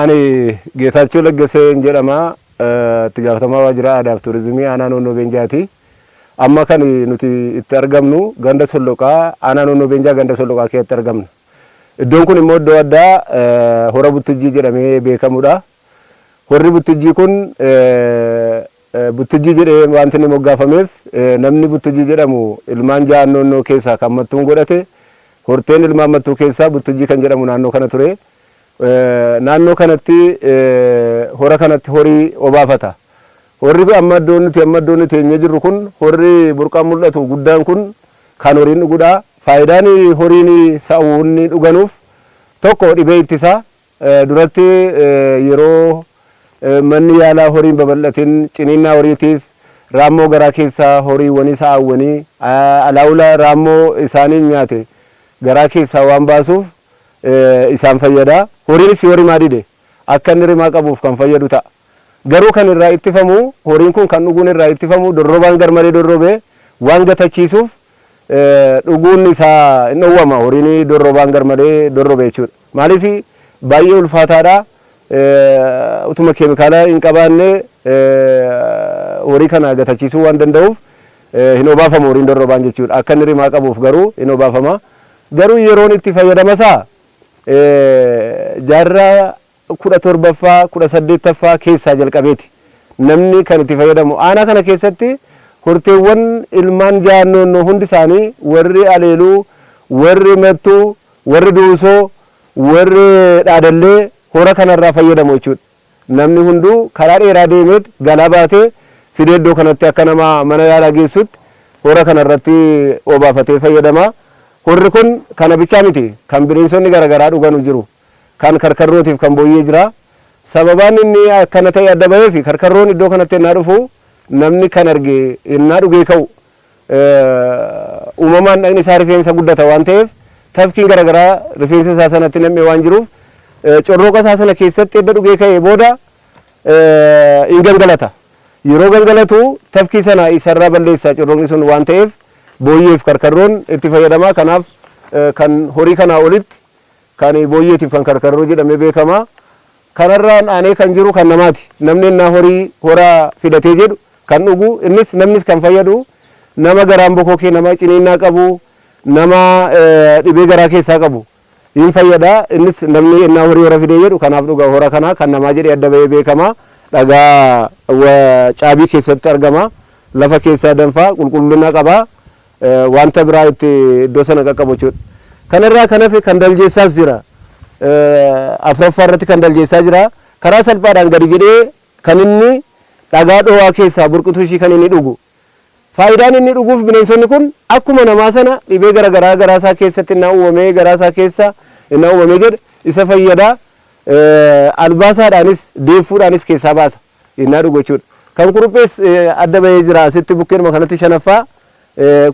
Ani Geetaachoo Laggasee jedhama. Itti gaafatamaa waajjira aadaa fi turizimii aanaa Noonnoo Beenjaati. Amma kan nuti itti argamnu ganda Solloqaa, aanaa Noonnoo Beenjaa ganda Solloqaa keessatti argamna. Iddoon kun immoo iddoo addaa hora Buttujjii jedhamee beekamudha. Horri Buttujjii kun Buttujjii jedhee wanti inni moggaafameef namni Buttujjii jedhamu ilmaan ja'an Noonnoo keessaa kan mattuun godhate. Horteen ilmaan mattuu keessaa Buttujjii kan jedhamu naannoo kana ture. Naannoo kanatti hora kanatti horii obaafata. Horri amma iddoon nuti eenyee jirru kun horri burqaan mul'atu guddaan kun kan horiin dhugudha. Faayidaan horiin sa'uunni dhuganuuf tokko dhibee ittisa. Duratti yeroo manni yaalaa horiin babal'atin ciniinnaa horiitiif raammoo garaa keessaa horiiwwanii sa'aawwanii alaawula raammoo isaanii nyaate garaa keessaa waan baasuuf isaan fayyada. Horiinis horii maadide akka inni rimaa qabuuf kan fayyadu ta'a. Garuu kan irraa ittifamu horiin kun kan dhuguun irraa ittifamu dorrobaan garmalee dorrobee waan gatachiisuuf dhuguun isaa hin dhowwama. Horiin dorrobaan garmalee dorrobe jechuudha. Maaliif baay'ee ulfaataadha. Utuma keemikaala hin qabaanne horii kana gatachiisuu waan danda'uuf hin obaafamu horiin dorrobaan jechuudha. Akka inni rimaa qabuuf garuu hin obaafama. Garuu yeroon itti fayyadamasaa jaarraa 17ffaa 18ffaa keessaa jalqabeeti namni kan itti fayyadamu. Aanaa kana keessatti horteewwan ilmaan ja'an Noonnoo hundi isaanii warri Aleeluu, warri Mattuu, warri Duusoo, warri Dhaadallee hora kanarraa fayyadamu jechuudha. Namni hunduu karaa dheeraa deemeet galaa baatee fidee iddoo kanatti akka nama mana yaalaa geessutti hora kanarratti obaafatee fayyadama. Horri kun kana bichaa miti kan bineensonni garaagaraa dhugan jiru. Kan karkarrootiif kan booyyee jira. Sababaan inni akkana ta'e adda baheef karkarroon iddoo kanatti ennaa dhufu namni kan arge ennaa dhugee ka'u uumamaan dhaqni isaa rifeensa guddata waan ta'eef tafkiin garaagaraa rifeensa isaa sanatti nam'ee waan jiruuf corrooqa isaa sana keessatti edda dhugee ka'ee booda in gangalata. Yeroo gangalatu tafkii sana isarraa balleessa corrooqni sun waan ta'eef booyyeef karkarroon itti fayyadama. Kanaaf kan horii kanaa olitti kan booyyeetiif kan karkarroo jedhamee beekama. Kanarraan aanee kan jiru kan namaati. Namni ennaa horii horaa fidatee jedhu kan dhugu innis namnis kan fayyadu nama garaan bokokee nama ciniinnaa qabu nama dhibee garaa keessaa qabu hin fayyada. Innis namni ennaa horii hora fidee jedhu kanaaf dhuga hora kana kan namaa jedhee adda bahee beekama. Dhagaa caabii keessatti argama. Lafa keessaa danfaa qulqullina qaba. Wanta biraa itti iddoo sana qaqqabu jechuudha. Kanarraa kan hafe kan daljeessaas jira. Afuraffaa irratti kan daljeessaa jira. Karaa salphaadhaan gadi jedhee kan inni dhagaa dhoowwaa keessaa burqituu ishii kan inni dhugu. Faayidaan inni dhuguuf bineensonni kun akkuma namaa sana dhibee garaagaraa garaasaa keessatti innaa uumamee garaasaa keessa innaa uumamee jedhe isa fayyada. Albaasaadhaanis deeffuudhaanis keessaa baasa innaa dhugu jechuudha. Kan kuruphees adda bahee jira. Asitti bukkeedhuma kanatti shanaffaa.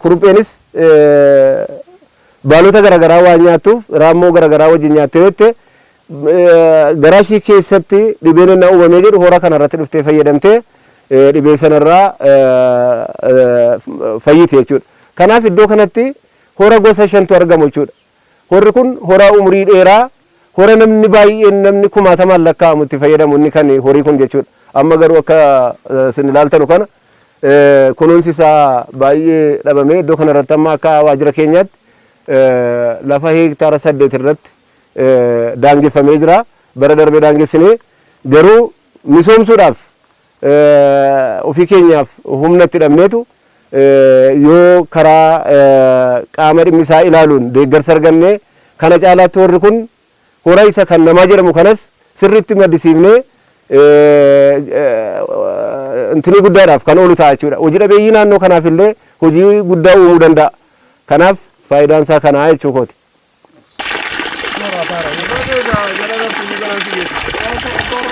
Kurupheenis baalota garaagaraa waan nyaattuuf raammoo garaagaraa wajjin nyaattee jette garaa ishii keessatti dhibeen innaa uumamee jedhu hora kanarratti dhuftee fayyadamtee dhibee sanarraa fayyite jechuudha. Kanaaf iddoo kanatti hora gosa 5tu argamu jechuudha. Horri kun hora umurii dheeraa hora namni baay'een namni 1000 lakkaa'amu itti fayyadamu inni kan horii kun jechuudha. Amma garuu akka isin ilaaltanu kana kunuunsi isaa baay'ee dhabamee iddoo kanarratti amma akka waajjira keenyaatti lafa hektaara 8 irratti daangeffamee jira. Bara darbee daangessinee garuu misoomsuudhaaf ofii keenyaaf humna itti dhabneetu yoo karaa qaama dhimmisaa ilaaluun deeggarsa arganne kana caalaatti horri kun hora isa kan namaa jedhamu kanas sirriitti maddisiifnee intini guddaadhaaf kan oolu ta'a jechuudha. Hojii dhabeeyyii naannoo kanaaf illee hojii guddaa uumuu danda'a. Kanaaf faayidaan isaa kanaa jechuu kooti.